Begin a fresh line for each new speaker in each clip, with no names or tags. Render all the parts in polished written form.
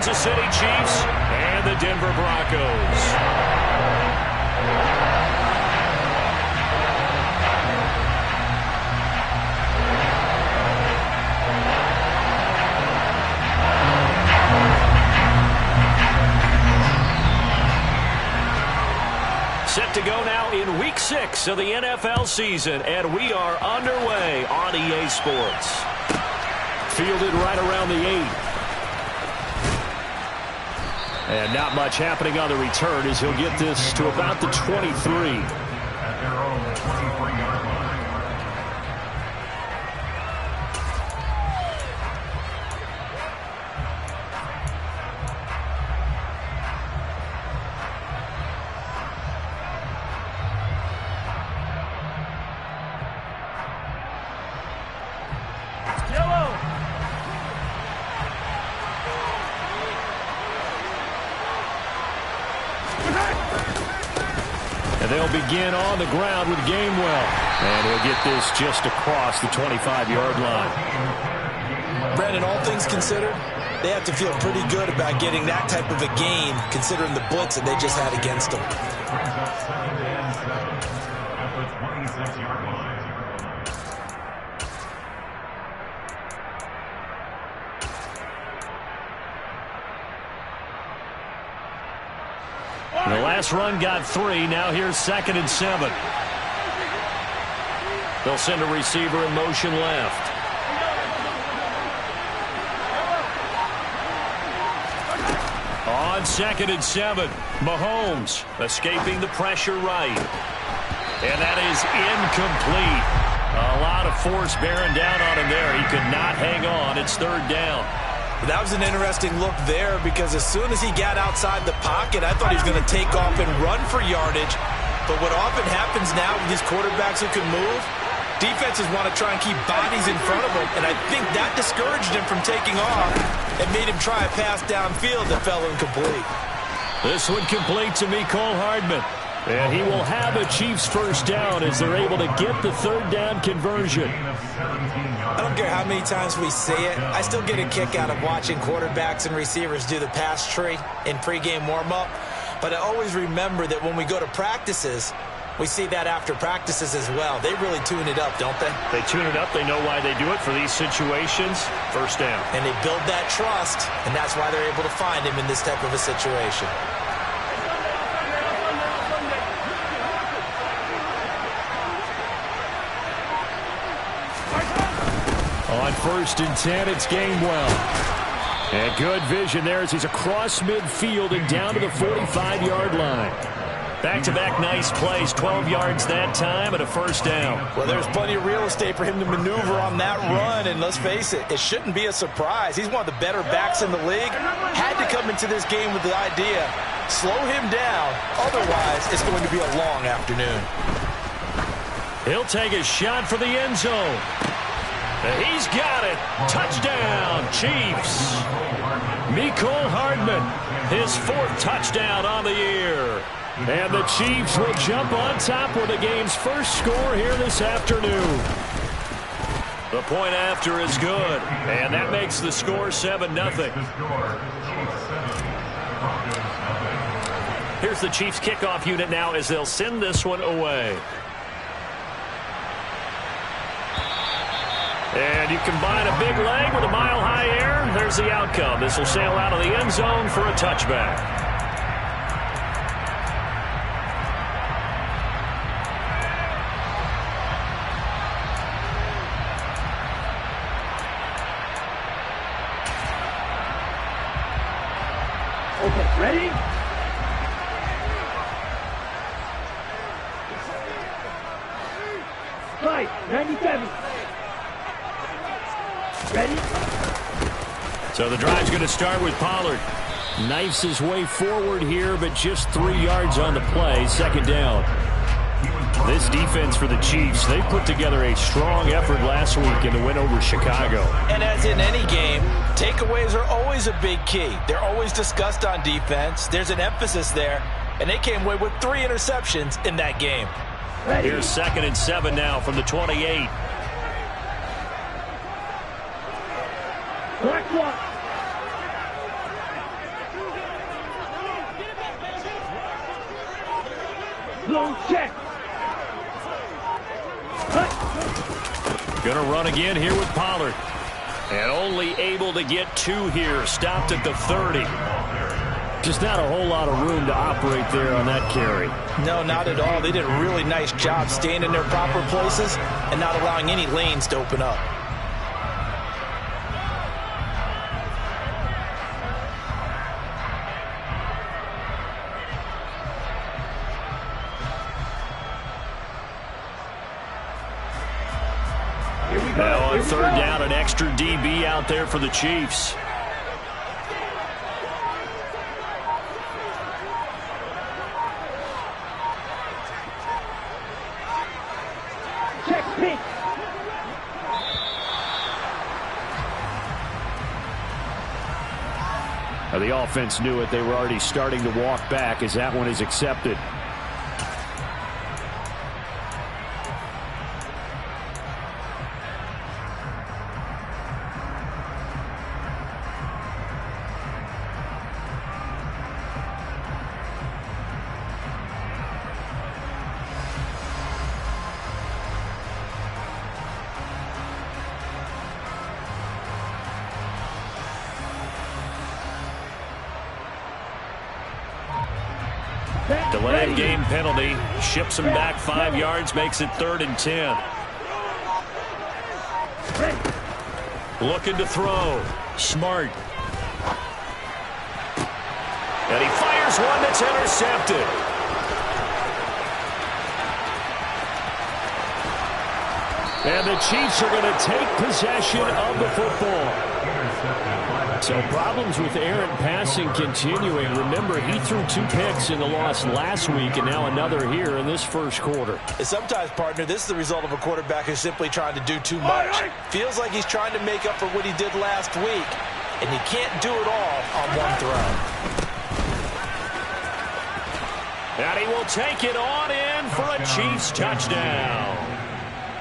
The City Chiefs and the Denver Broncos. Set to go now in Week 6 of the NFL season, and we are underway on EA Sports. Fielded right around the 8. And not much happening on the return as he'll get this to about the 23. They'll begin on the ground with Gainwell. And he'll get this just across the 25-yard line.
Brandon, all things considered, they have to feel pretty good about getting that type of a gain, considering the blitz that they just had against them.
The last run got 3. Now here's 2nd and 7. They'll send a receiver in motion left. On 2nd and 7, Mahomes escaping the pressure right. And that is incomplete. A lot of force bearing down on him there. He could not hang on. It's 3rd down.
That was an interesting look there because as soon as he got outside the pocket, I thought he was going to take off and run for yardage. But what often happens now with these quarterbacks who can move, defenses want to try and keep bodies in front of him, and I think that discouraged him from taking off and made him try a pass downfield that fell incomplete.
This one complete to Mecole Hardman. And he will have a Chiefs first down as they're able to get the 3rd down conversion.
I don't care how many times we say it. I still get a kick out of watching quarterbacks and receivers do the pass tree in pregame warm-up. But I always remember that when we go to practices, we see that after practices as well. They really tune it up, don't they?
They tune it up. They know why they do it for these situations. First down.
And they build that trust, and that's why they're able to find him in this type of a situation.
On 1st and 10, it's Gainwell. And good vision there as he's across midfield and down to the 45-yard line. Back-to-back nice plays, 12 yards that time and a first down.
Well, there's plenty of real estate for him to maneuver on that run, and let's face it, it shouldn't be a surprise. He's one of the better backs in the league. Had to come into this game with the idea, slow him down, otherwise it's going to be a long afternoon.
He'll take a shot for the end zone. He's got it. Touchdown, Chiefs. Mecole Hardman, his 4th touchdown on the year. And the Chiefs will jump on top with the game's first score here this afternoon. The point after is good, and that makes the score 7-0. Here's the Chiefs kickoff unit now as they'll send this one away. And you combine a big leg with a mile-high air, there's the outcome. This will sail out of the end zone for a touchback.
Okay, ready? Right, 97. Ready?
So the drive's going to start with Pollard. Knifes his way forward here, but just 3 yards on the play. 2nd down. This defense for the Chiefs, they put together a strong effort last week in the win over Chicago.
And as in any game, takeaways are always a big key. They're always discussed on defense. There's an emphasis there, and they came away with 3 interceptions in that game.
Here's 2nd and 7 now from the 28.
Black one. Blown check.
Gonna run again here with Pollard. And only able to get 2 here. Stopped at the 30. Just not a whole lot of room to operate there on that carry.
No, not at all. They did a really nice job staying in their proper places and not allowing any lanes to open up.
Now on 3rd down, an extra DB out there for the Chiefs.
Check pitch.
Now the offense knew it. They were already starting to walk back as that one is accepted. Delay of game penalty. Ships him back 5 yards. Makes it 3rd and 10. Looking to throw. Smart. And he fires one that's intercepted. And the Chiefs are going to take possession of the football. So problems with errant passing continuing. Remember, he threw 2 picks in the loss last week, and now another here in this first quarter.
And sometimes, partner, this is the result of a quarterback who's simply trying to do too much. Feels like he's trying to make up for what he did last week, and he can't do it all on one throw.
And he will take it on in for a Chiefs touchdown.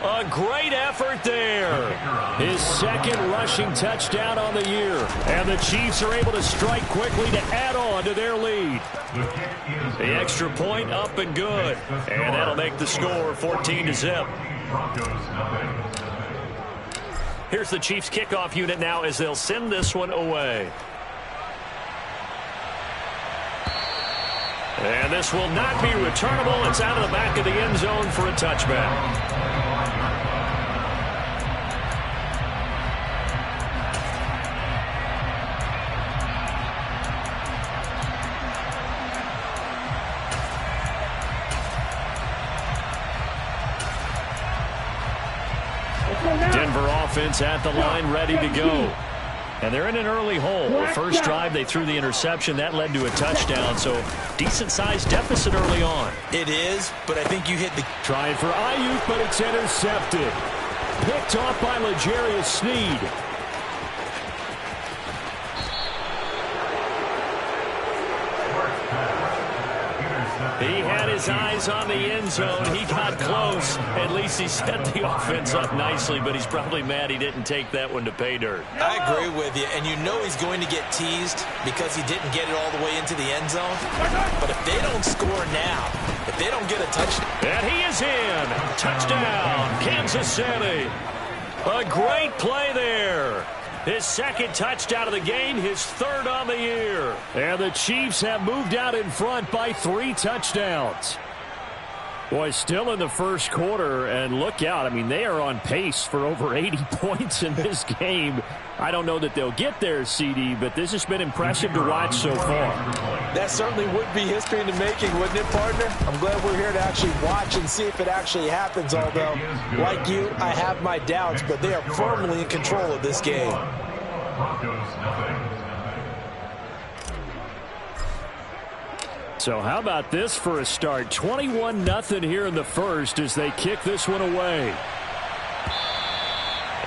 A great effort there. His 2nd rushing touchdown on the year. And the Chiefs are able to strike quickly to add on to their lead. The extra point up and good. And that'll make the score 14-0. Here's the Chiefs kickoff unit now as they'll send this one away. And this will not be returnable. It's out of the back of the end zone for a touchback. Denver offense at the line, ready to go. And they're in an early hole. The first drive, they threw the interception. That led to a touchdown, so decent-sized deficit early on.
It is, but I think you hit the...
Trying for Ayuk, but it's intercepted. Picked off by L'Jarius Sneed. He had his eyes on the end zone. He got close. At least he set the offense up nicely, but he's probably mad he didn't take that one to pay dirt.
I agree with you, and you know he's going to get teased because he didn't get it all the way into the end zone. But if they don't score now, if they don't get a touchdown...
And he is in. Touchdown, Kansas City. A great play there. His 2nd touchdown of the game, his 3rd on the year. And the Chiefs have moved out in front by 3 touchdowns. Boy, still in the first quarter, and look out. I mean, they are on pace for over 80 points in this game. I don't know that they'll get there, CD, but this has been impressive to watch so far.
That certainly would be history in the making, wouldn't it, partner? I'm glad we're here to actually watch and see if it actually happens, although, like you, I have my doubts, but they are firmly in control of this game.
So how about this for a start? 21-0 here in the first as they kick this one away.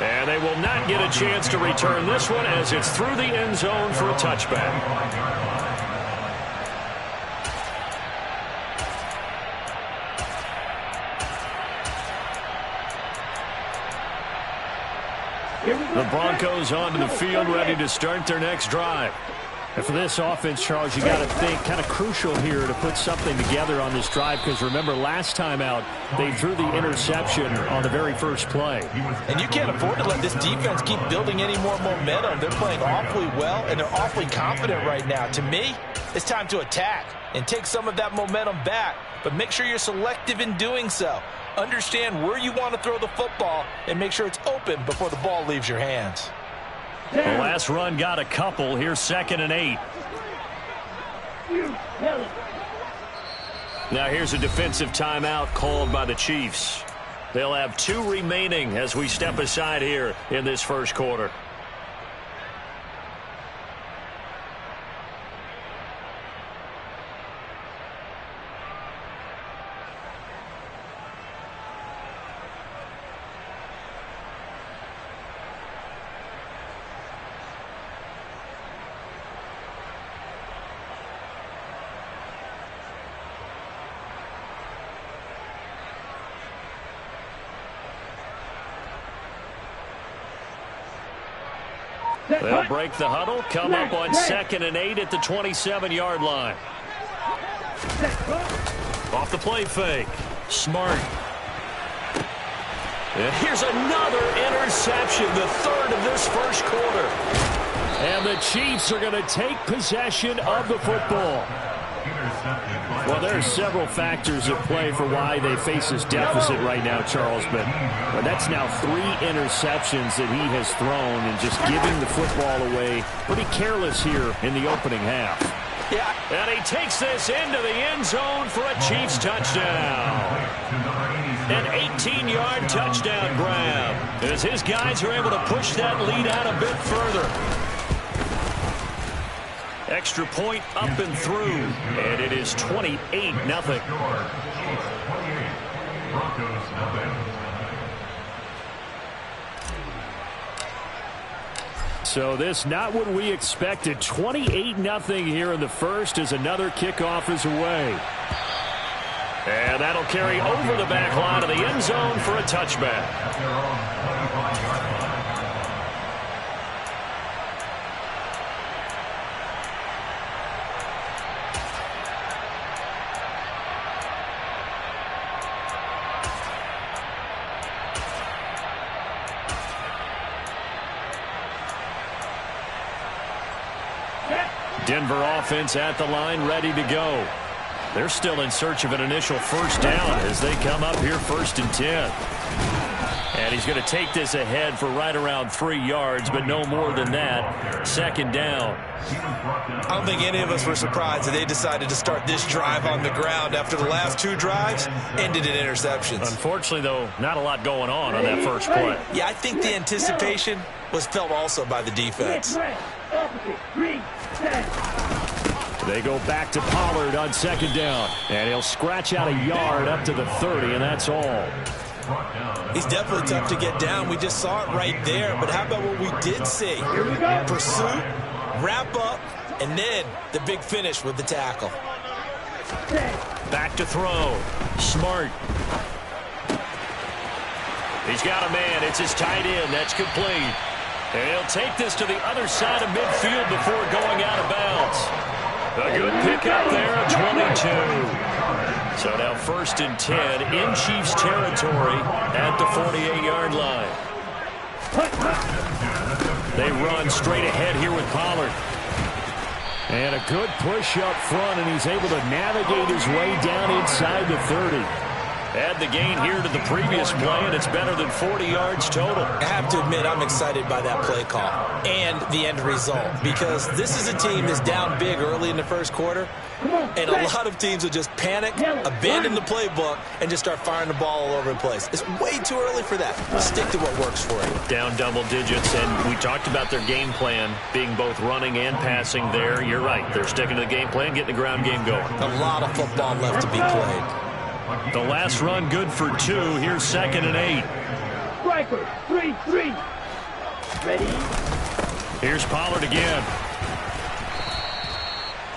And they will not get a chance to return this one as it's through the end zone for a touchback. The Broncos onto the field ready to start their next drive. And for this offense, Charles, you got to think kind of crucial here to put something together on this drive, because remember last time out they threw the interception on the very first play.
And you can't afford to let this defense keep building any more momentum. They're playing awfully well, and they're awfully confident right now. To me, it's time to attack and take some of that momentum back, but make sure you're selective in doing so. Understand where you want to throw the football and make sure it's open before the ball leaves your hands.
The last run got a couple. Here's 2nd and 8. Now here's a defensive timeout called by the Chiefs. They'll have 2 remaining as we step aside here in this first quarter. They'll break the huddle, come up on 2nd and 8 at the 27-yard line. Off the play fake. Smart. And here's another interception, the 3rd of this first quarter. And the Chiefs are going to take possession of the football. Well, there are several factors at play for why they face this deficit right now, Charles. But that's now 3 interceptions that he has thrown and just giving the football away. Pretty careless here in the opening half. Yeah. And he takes this into the end zone for a Chiefs touchdown. An 18-yard touchdown grab as his guys are able to push that lead out a bit further. Extra point up and through, and it is 28-0. So this not what we expected. 28-0 here in the first as another kickoff is away. And that'll carry over the back line of the end zone for a touchback. Denver offense at the line, ready to go. They're still in search of an initial first down as they come up here 1st and 10. And he's going to take this ahead for right around 3 yards, but no more than that. 2nd down.
I don't think any of us were surprised that they decided to start this drive on the ground after the last 2 drives ended in interceptions.
Unfortunately, though, not a lot going on that first play.
Yeah, I think the anticipation was felt also by the defense.
They go back to Pollard on 2nd down, and he'll scratch out a yard up to the 30, and that's all.
He's definitely tough to get down. We just saw it right there, but how about what we did see? Pursuit, wrap up, and then the big finish with the tackle.
Back to throw. Smart. He's got a man. It's his tight end. That's complete. And he'll take this to the other side of midfield before going out of bounds. A good pickup there at 22. So now 1st and 10 in Chiefs territory at the 48-yard line. They run straight ahead here with Pollard. And a good push up front, and he's able to navigate his way down inside the 30. Add the gain here to the previous play, and it's better than 40 yards total.
I have to admit, I'm excited by that play call and the end result, because this is a team that's down big early in the first quarter, and a lot of teams will just panic, abandon the playbook, and just start firing the ball all over the place. It's way too early for that. Stick to what works for you.
Down double digits, and we talked about their game plan being both running and passing there. You're right. They're sticking to the game plan, getting the ground game going.
A lot of football left to be played.
The last run good for 2. Here's 2nd and 8.
Striker, 3-3. Ready?
Here's Pollard again.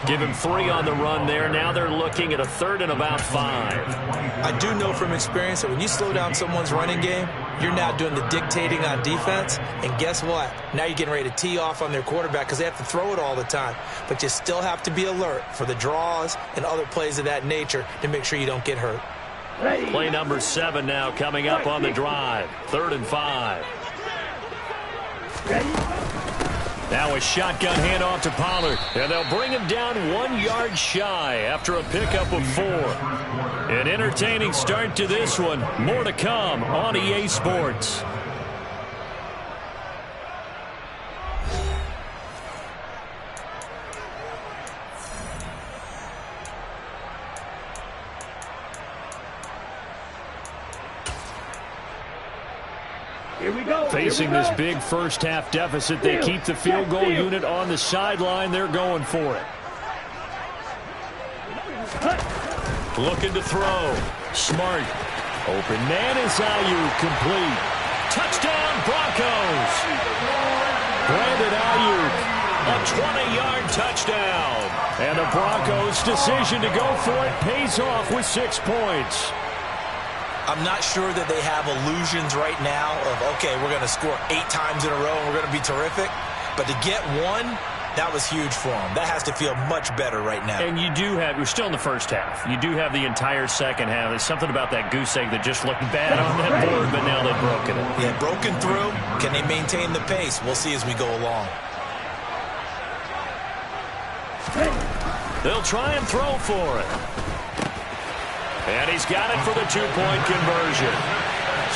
Give him 3 on the run there. Now they're looking at a 3rd and about 5.
I do know from experience that when you slow down someone's running game, You're now doing the dictating on defense, and guess what? Now you're getting ready to tee off on their quarterback because they have to throw it all the time. But you still have to be alert for the draws and other plays of that nature to make sure you don't get hurt.
Play number 7 now coming up on the drive. 3rd and 5. Now a shotgun handoff to Pollard, and they'll bring him down 1 yard shy after a pickup of 4. An entertaining start to this one. More to come on EA Sports.
Here we go.
Facing this big first-half deficit, they keep the field goal unit on the sideline. They're going for it. Looking to throw. Smart. Open man is Ayuk, complete. Touchdown, Broncos. Brandon Ayuk, a 20-yard touchdown. And the Broncos' decision to go for it pays off with 6 points.
I'm not sure that they have illusions right now of, okay, we're going to score 8 times in a row and we're going to be terrific. But to get 1, that was huge for them. That has to feel much better right now.
And you do have, we're still in the first half. You do have the entire second half. There's something about that goose egg that just looked bad on that board, but now they've broken it.
Yeah, broken through. Can they maintain the pace? We'll see as we go along.
They'll try and throw for it. And he's got it for the 2-point conversion.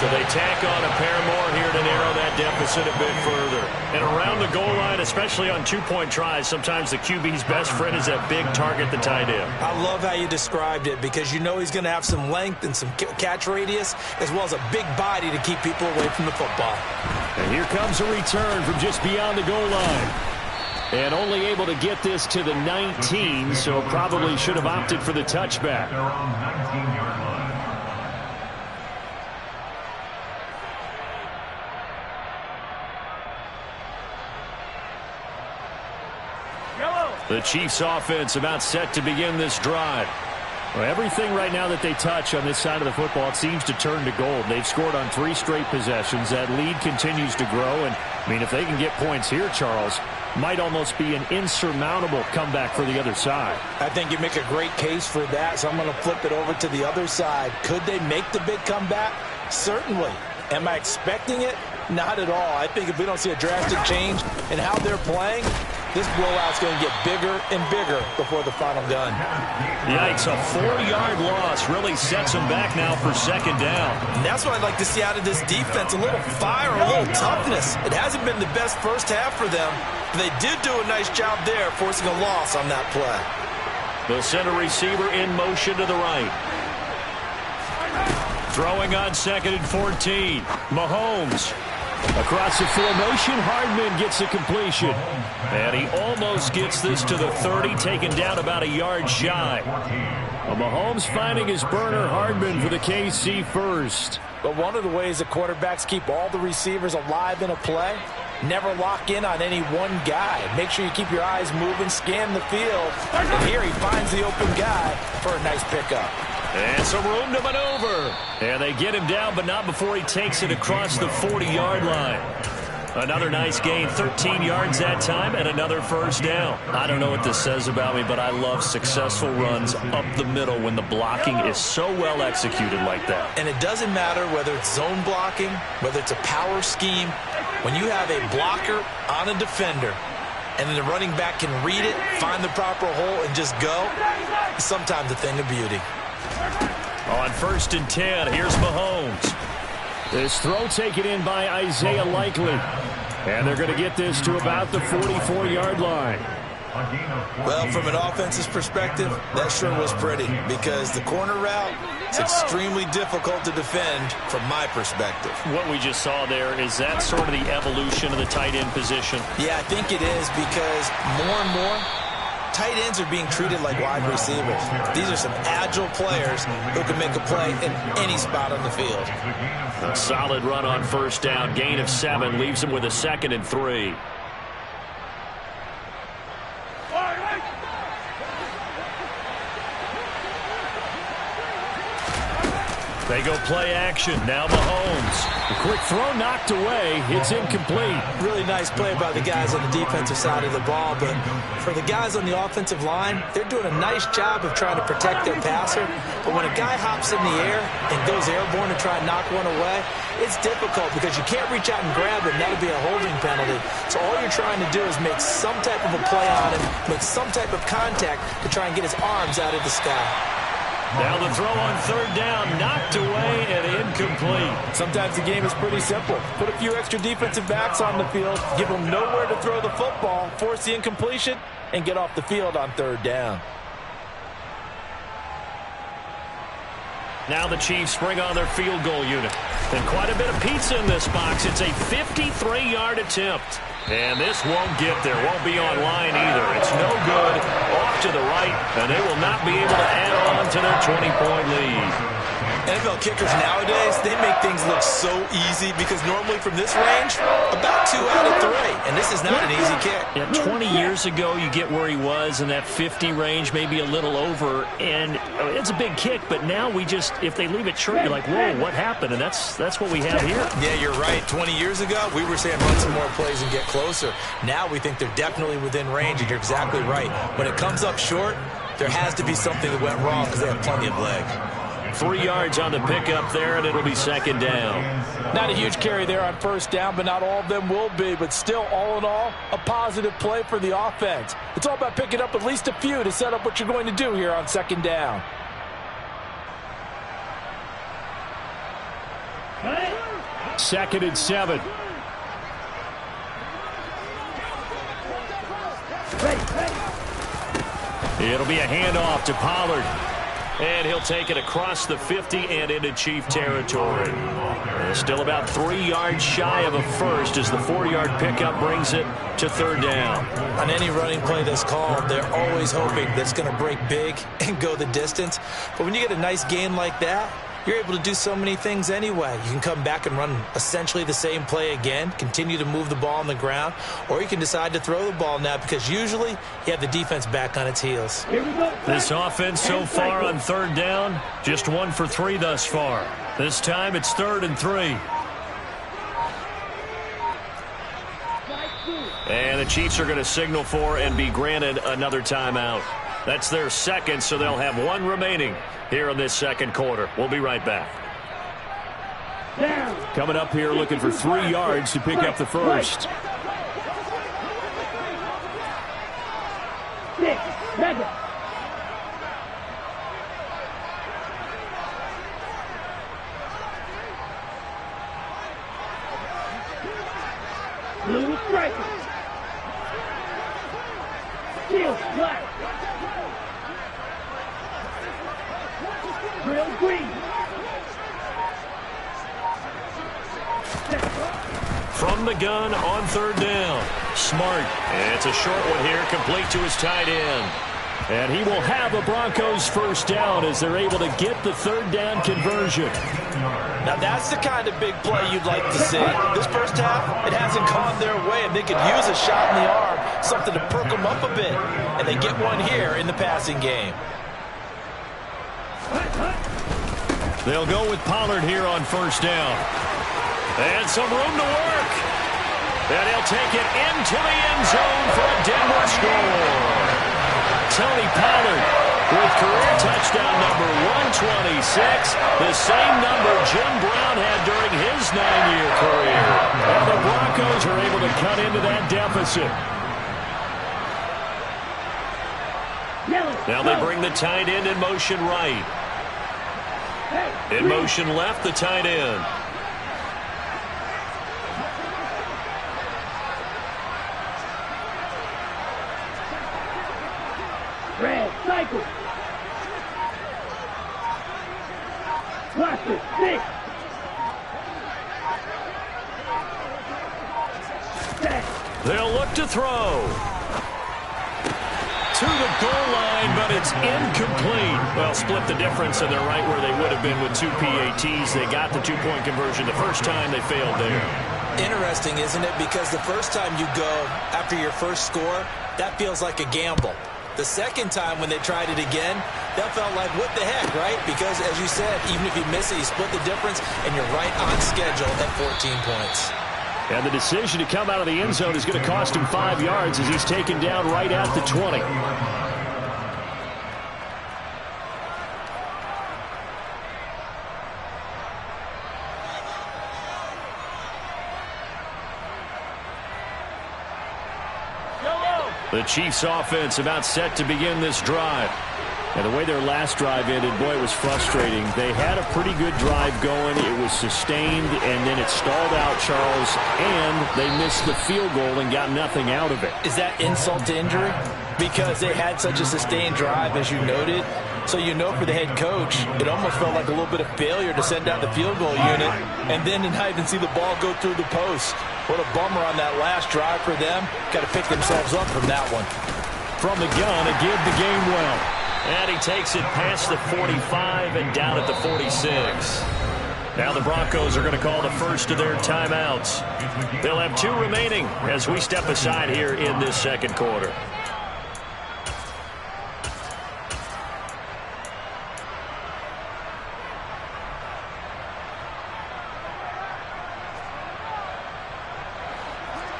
So they tack on a pair more here to narrow that deficit a bit further. And around the goal line, especially on 2-point tries, sometimes the QB's best friend is that big target, the tight end.
I love how you described it because you know he's going to have some length and some catch radius as well as a big body to keep people away from the football.
And here comes a return from just beyond the goal line. And only able to get this to the 19, so probably should have opted for the touchback. The Chiefs' offense about set to begin this drive. Well, everything right now that they touch on this side of the football, it seems to turn to gold. They've scored on 3 straight possessions. That lead continues to grow. And, I mean, if they can get points here, Charles, might almost be an insurmountable comeback for the other side.
I think you make a great case for that, so I'm going to flip it over to the other side. Could they make the big comeback? Certainly. Am I expecting it? Not at all. I think if we don't see a drastic change in how they're playing, this blowout's going to get bigger and bigger before the final gun.
Yikes, a 4-yard loss really sets them back now for 2nd down.
And that's what I'd like to see out of this defense, a little fire, a little toughness. It hasn't been the best first half for them, but they did do a nice job there forcing a loss on that play.
They'll send a receiver in motion to the right. Throwing on 2nd and 14. Mahomes. Across the formation, Hardman gets the completion. And he almost gets this to the 30, taken down about a yard shy. Well, Mahomes finding his burner, Hardman for the KC first.
But one of the ways that quarterbacks keep all the receivers alive in a play, never lock in on any one guy. Make sure you keep your eyes moving, scan the field. And here he finds the open guy for a nice pickup.
And some room to maneuver. And they get him down, but not before he takes it across the 40-yard line. Another nice gain, 13 yards that time, and another first down. I don't know what this says about me, but I love successful runs up the middle when the blocking is so well executed like that.
And it doesn't matter whether it's zone blocking, whether it's a power scheme. When you have a blocker on a defender, and then the running back can read it, find the proper hole, and just go, it's sometimes a thing of beauty.
On 1st and 10, here's Mahomes. This throw taken in by Isaiah Likely. And they're going to get this to about the 44-yard line.
Well, from an offense's perspective, that sure was pretty because the corner route is extremely difficult to defend from my perspective.
What we just saw there, is that sort of the evolution of the tight end position?
Yeah, I think it is because more and more, tight ends are being treated like wide receivers. These are some agile players who can make a play in any spot on the field.
A solid run on 1st down. Gain of 7 leaves him with a 2nd and 3. They go play action. Now Mahomes. The quick throw knocked away. It's incomplete.
Really nice play by the guys on the defensive side of the ball, but for the guys on the offensive line, they're doing a nice job of trying to protect their passer. But when a guy hops in the air and goes airborne to try and knock one away, it's difficult because you can't reach out and grab it, and that would be a holding penalty. So all you're trying to do is make some type of a play on him, make some type of contact to try and get his arms out of the sky.
Now the throw on third down, knocked away and incomplete.
Sometimes the game is pretty simple. Put a few extra defensive backs on the field, give them nowhere to throw the football, force the incompletion, and get off the field on third down.
Now the Chiefs bring on their field goal unit. And quite a bit of pizza in this box. It's a 53-yard attempt. And this won't get there. Won't be online either. It's no good. Off to the right. And they will not be able to add on to their 20-point lead.
NFL kickers nowadays, they make things look so easy because normally from this range, about 2 out of 3. And this is not an easy kick.
Yeah, 20 years ago, you get where he was in that 50 range, maybe a little over. And it's a big kick, but now we just, if they leave it short, you're like, whoa, what happened? And that's what we have here.
Yeah, you're right. 20 years ago, we were saying run some more plays and get closer. Now we think they're definitely within range, and you're exactly right. When it comes up short, there has to be something that went wrong because they have plenty of leg.
3 yards on the pickup there, and it'll be second down.
Not a huge carry there on first down, but not all of them will be. But still, all in all, a positive play for the offense. It's all about picking up at least a few to set up what you're going to do here on second down.
Second and 7. It'll be a handoff to Pollard. And he'll take it across the 50 and into Chief territory. Still about 3 yards shy of a first as the 4-yard pickup brings it to third down.
On any running play that's called, they're always hoping that it's going to break big and go the distance. But when you get a nice gain like that, you're able to do so many things anyway. You can come back and run essentially the same play again, continue to move the ball on the ground, or you can decide to throw the ball now because usually you have the defense back on its heels.
This offense so far on third down, just 1 for 3 thus far. This time it's 3rd and 3. And the Chiefs are going to signal for and be granted another timeout. That's their second, so they'll have 1 remaining here in this second quarter. We'll be right back. Coming up here looking for 3 yards to pick up the first.
6, 7. Blue striker. Steel black. Grill green.
From the gun on third down. Smart. And it's a short one here, complete to his tight end. And he will have a Broncos first down as they're able to get the third down conversion.
Now that's the kind of big play you'd like to see. This first half, it hasn't gone their way, and they could use a shot in the arm, something to perk them up a bit. And they get one here in the passing game.
They'll go with Pollard here on first down. And some room to work. And he'll take it into the end zone for a Denver score. Tony Pollard with career touchdown number 126, the same number Jim Brown had during his 9-year career. And the Broncos are able to cut into that deficit. Now they bring the tight end in motion right. In motion left, the tight end.
Red cycle. Watch it. 6.
They'll look to throw. To the goal line, but it's incomplete. Well, split the difference, and they're right where they would have been with 2 PATs. They got the 2-point conversion the first time. They failed there.
Interesting, isn't it? Because the first time you go after your first score, that feels like a gamble. The second time when they tried it again, that felt like, what the heck, right? Because, as you said, even if you miss it, you split the difference, and you're right on schedule at 14 points.
And the decision to come out of the end zone is going to cost him 5 yards as he's taken down right at the 20. The Chiefs offense about set to begin this drive. And the way their last drive ended, boy, it was frustrating. They had a pretty good drive going. It was sustained, and then it stalled out, Charles, and they missed the field goal and got nothing out of it.
Is that insult to injury? Because they had such a sustained drive, as you noted. So you know for the head coach, it almost felt like a little bit of failure to send out the field goal unit and then to not even see the ball go through the post. What a bummer on that last drive for them. Got to pick themselves up from that one.
From the gun, a give the game well. And he takes it past the 45 and down at the 46. Now the Broncos are going to call the first of their timeouts. They'll have 2 remaining as we step aside here in this second quarter.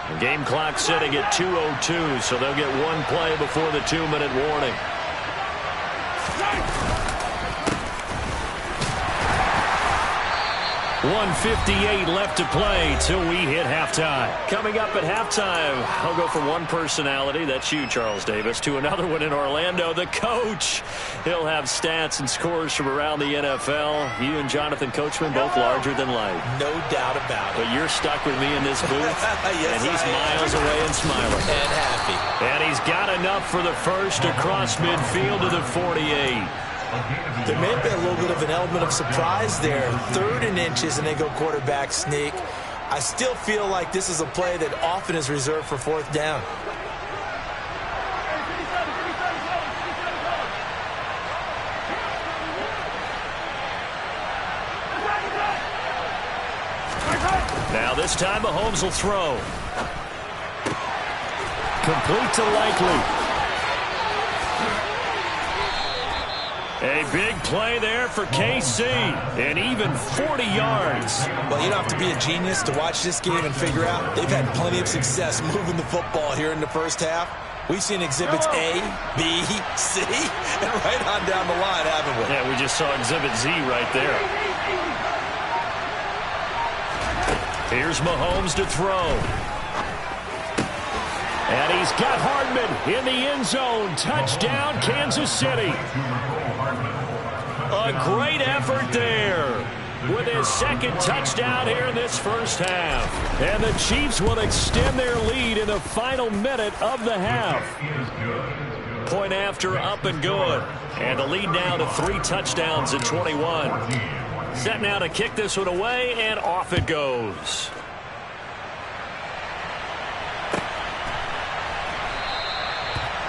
The game clock sitting at 2:02, so they'll get 1 play before the 2-minute warning. 1:58 left to play till we hit halftime. Coming up at halftime, I'll go from one personality, that's you, Charles Davis, to another one in Orlando, the coach. He'll have stats and scores from around the NFL. You and Jonathan Coachman, both larger than life.
No doubt about it.
But you're stuck with me in this booth,
yes,
and he's miles away and smiling.
And happy.
And he's got enough for the first across midfield to the 48.
There may be a little bit of an element of surprise there. 3rd and inches, and they go quarterback sneak. I still feel like this is a play that often is reserved for 4th down.
Now this time Mahomes will throw. Complete to Likely. A big play there for KC, and even 40 yards.
Well, you don't have to be a genius to watch this game and figure out they've had plenty of success moving the football here in the first half. We've seen exhibits A, B, C, and right on down the line, haven't we?
Yeah, we just saw exhibit Z right there. Here's Mahomes to throw. And he's got Hardman in the end zone. Touchdown, Kansas City. A great effort there with his 2nd touchdown here in this first half. And the Chiefs will extend their lead in the final minute of the half. Point after, up and good. And the lead now to 3 touchdowns at 21. Set now to kick this one away, and off it goes.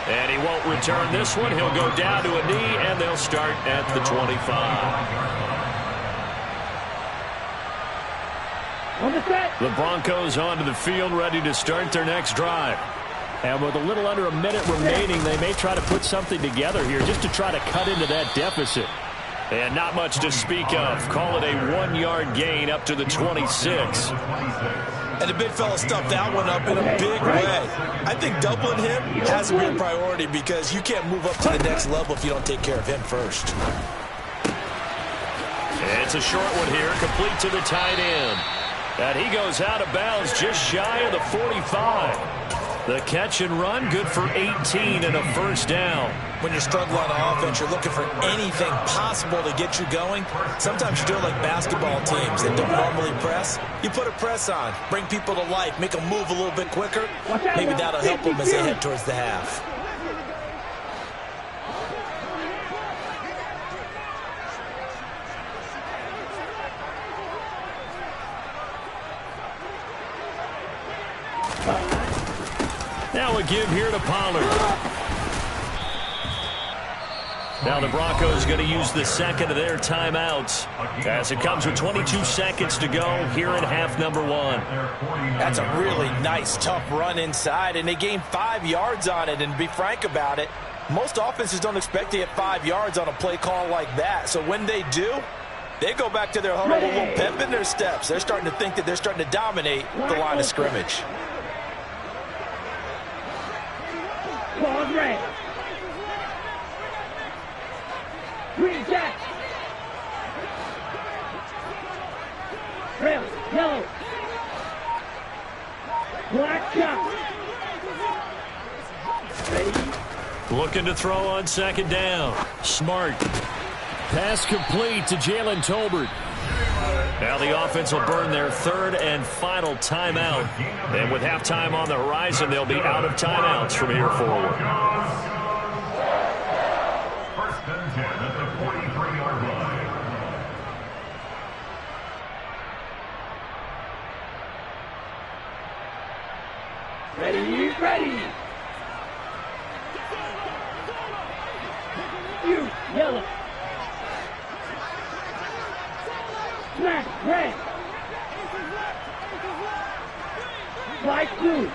And he won't return this one. He'll go down to a knee, and they'll start at the 25.
On the set.
The Broncos onto the field, ready to start their next drive. And with a little under a minute remaining, they may try to put something together here just to try to cut into that deficit. And not much to speak of. Call it a 1-yard gain up to the 26.
And the big fella stuffed that one up in a big way. I think doubling him has to be a priority because you can't move up to the next level if you don't take care of him first.
It's a short one here, complete to the tight end. And he goes out of bounds just shy of the 45. The catch and run, good for 18 and a first down.
When you're struggling on offense, you're looking for anything possible to get you going. Sometimes you do it like basketball teams that don't normally press. You put a press on, bring people to life, make them move a little bit quicker. Maybe that'll help them as they head towards the half.
Now a give here to Pollard. Now the Broncos going to use the 2nd of their timeouts as it comes with 22 seconds to go here in half number 1.
That's a really nice, tough run inside, and they gained 5 yards on it. And to be frank about it, Most offenses don't expect to get 5 yards on a play call like that. So when they do, they go back to their huddle with a little pep in their steps. They're starting to think that they're starting to dominate the line of scrimmage.
Ball red. Green jack. Red, yellow. Black jack. Ready?
Looking to throw on second down. Smart. Pass complete to Jalen Tolbert. Now the offense will burn their third and final timeout. And with halftime on the horizon, they'll be out of timeouts from here forward.
First and 10 at the 43-yard line.
Ready, ready. You, yellow. Black, red. White, blue.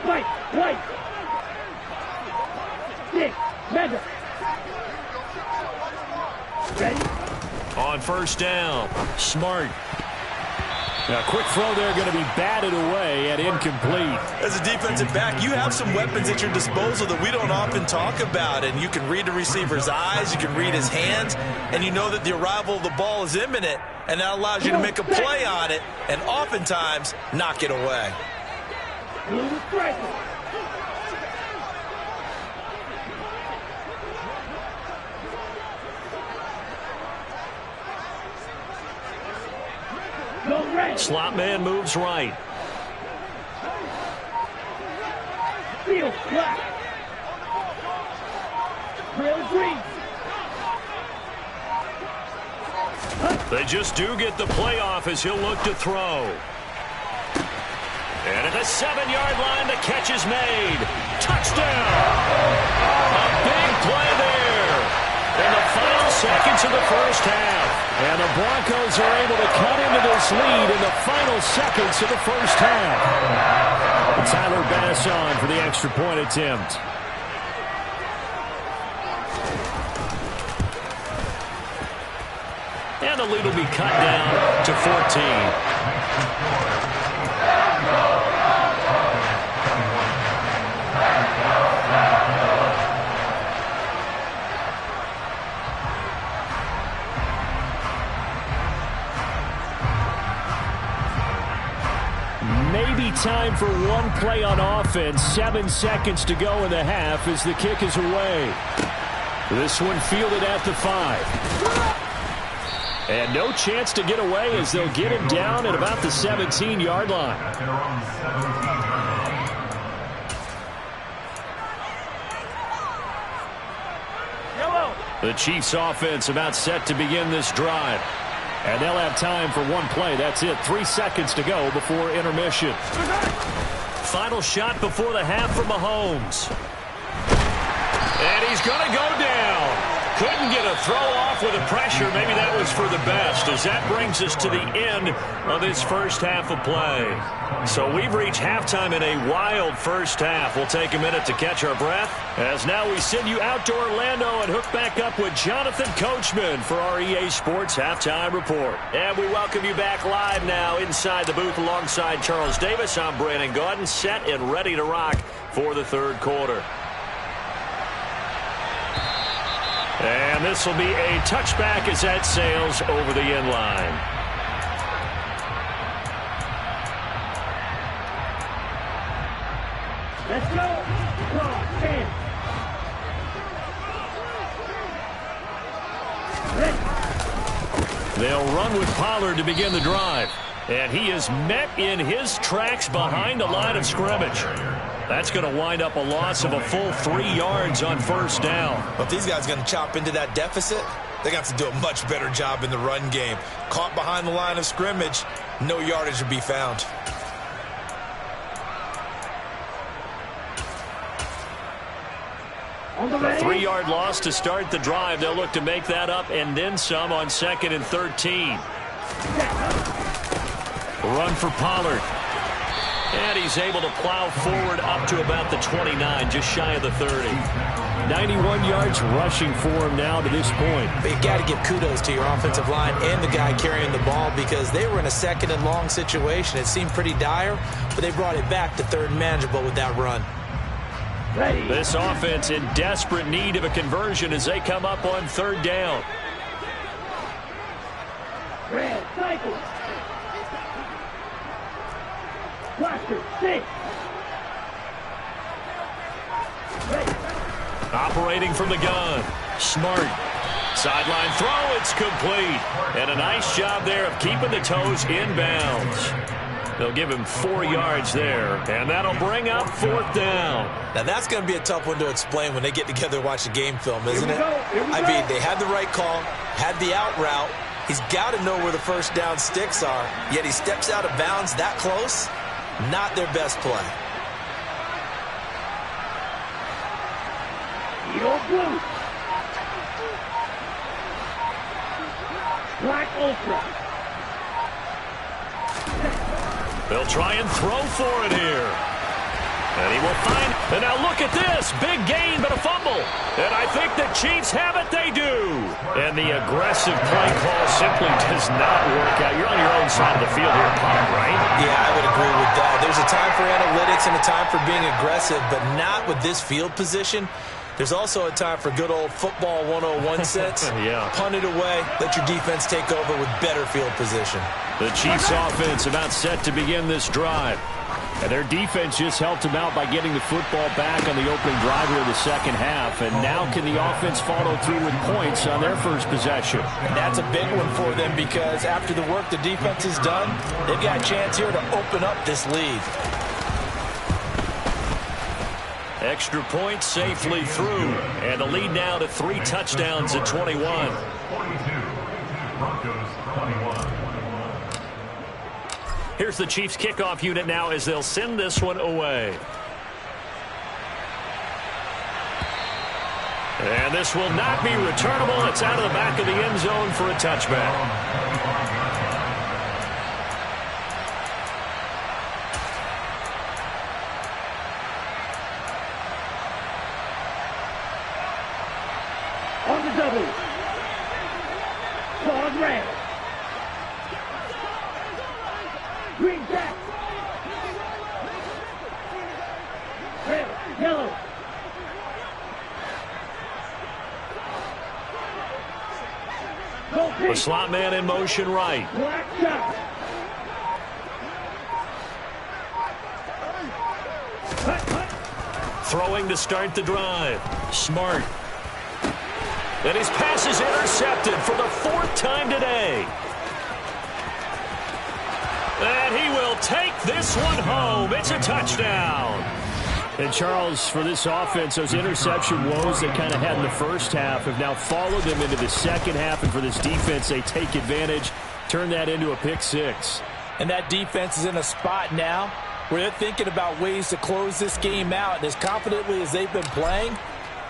White. Six, red. Ready?
On first down, Smart. Now, quick throw there going to be batted away and incomplete.
As a defensive back, you have some weapons at your disposal that we don't often talk about. And you can read the receiver's eyes, you can read his hands, and you know that the arrival of the ball is imminent. And that allows you to make a play on it and oftentimes knock it away.
Blue striker.
Slot man moves right.
Field black. Real green.
They just do get the play off as he'll look to throw. And at the 7-yard line, the catch is made. Touchdown! A big play there in the final seconds of the first half. And the Broncos are able to cut into this lead in the final seconds of the first half. And Tyler Bass on for the extra point attempt. And the lead will be cut down to 14. Maybe time for one play on offense. 7 seconds to go in the half as the kick is away. This one fielded at the 5. And no chance to get away as they'll get him down at about the 17-yard line. The Chiefs offense about set to begin this drive. And they'll have time for one play. That's it. 3 seconds to go before intermission. Final shot before the half from Mahomes. And he's going to go down. Couldn't get a throw off with the pressure. Maybe that was for the best, as that brings us to the end of this first half of play. So we've reached halftime in a wild first half. We'll take a minute to catch our breath, as now we send you out to Orlando and hook back up with Jonathan Coachman for our EA Sports Halftime Report. And we welcome you back live now inside the booth alongside Charles Davis. I'm Brandon Gaudin, set and ready to rock for the third quarter. And this will be a touchback as that sails over the end line.
Let's go.
They'll run with Pollard to begin the drive. And he is met in his tracks behind the line of scrimmage. That's going to wind up a loss of a full 3 yards on first down.
But these guys are going to chop into that deficit. They're going to have to do a much better job in the run game. Caught behind the line of scrimmage, no yardage to be found.
A 3-yard loss to start the drive. They'll look to make that up and then some on 2nd and 13. Run for Pollard. And he's able to plow forward up to about the 29, just shy of the 30. 91 yards rushing for him now to this point.
But you got to give kudos to your offensive line and the guy carrying the ball because they were in a second and long situation. It seemed pretty dire, but they brought it back to third and manageable with that run.
Ready.
This offense in desperate need of a conversion as they come up on third down.
Red cycle. Blaster 6. Ready.
Operating from the gun. Smart. Sideline throw. It's complete. And a nice job there of keeping the toes in bounds. They'll give him 4 yards there. And that'll bring up fourth down.
Now, that's going to be a tough one to explain when they get together and watch the game film, isn't it?
Here we
I
go.
mean, they had the right call, had the out route. He's got to know where the first down sticks are, yet he steps out of bounds that close. Not their best play.
Eagle blue. Black ultra.
They'll try and throw for it here. And he will find. And now look at this. Big gain, but a fumble. And I think the Chiefs have it. They do. And the aggressive play call simply does not work out. You're on your own side of the field here, Punt, right?
Yeah, I would agree with that. There's a time for analytics and a time for being aggressive, but not with this field position. There's also a time for good old football 101 sense.
Yeah.
Punt it away. Let your defense take over with better field position.
The Chiefs offense about set to begin this drive. And their defense just helped them out by getting the football back on the opening drive here of the second half. And now can the offense follow through with points on their first possession?
And that's a big one for them because after the work the defense has done, they've got a chance here to open up this lead.
Extra point safely through. And the lead now to 3 touchdowns at 21.
42. Broncos 21.
Here's the Chiefs kickoff unit now as they'll send this one away. And this will not be returnable. It's out of the back of the end zone for a touchback.
On the double. Claws red. Green back. Red, yellow. Go
The
pink.
slot man in motion right.
Black shot. Hut, hut.
Throwing to start the drive. Smart. And his pass is intercepted for the 4th time today. And he will take this one home. It's a touchdown. And Charles, for this offense, those interception woes they kind of had in the first half have now followed them into the second half. And for this defense, they take advantage, turn that into a pick 6.
And that defense is in a spot now where they're thinking about ways to close this game out. And as confidently as they've been playing,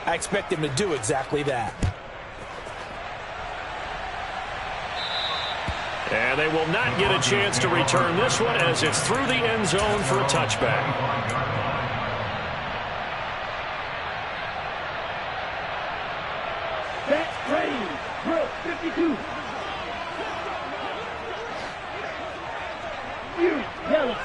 I expect them to do exactly that.
And they will not get a chance to return this one as it's through the end zone for a touchback.
Set, ready. Drill 52. You, yellow.